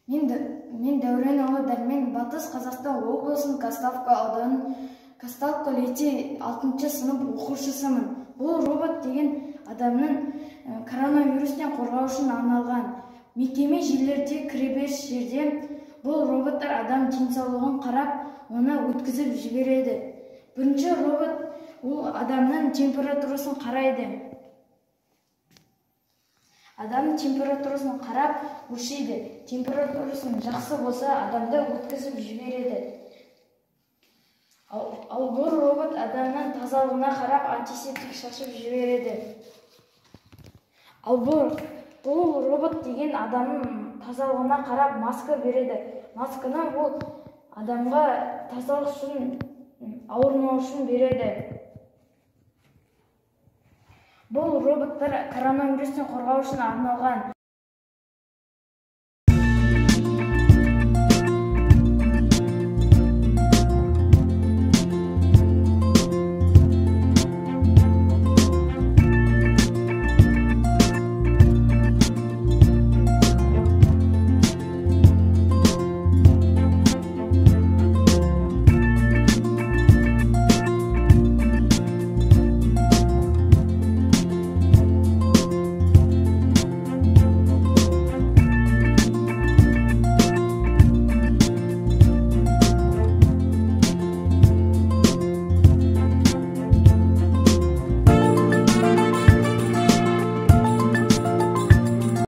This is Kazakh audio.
Мен Дәурен ұлы Дәрмен, Батыс Қазақстан облысының Казталовка ауданының Казталовка лицей 6 сынып оқушысымын. Бұл робот деген адамның коронавирустен қорғау үшін арналған. Мекеме жерлерде, кіреберіс жерде бұл роботтар адам денсаулығын қарап, оны өткізіп жібереді. Бірінші робот ол адамның температурасын қарайды. Адамның температурасын қарап өлшейді. Температурасын жақсы болса, адамды өткізіп жібереді. Ал бұл робот адамның тазалығына қарап антисептик шашып жібереді. Ал бұл робот деген адамның тазалығына қарап маска береді. Масканы ол адамға тазалық үшін, ауырмау үшін береді. Бұл роботтар коронавирустен қорғау үшін арналған.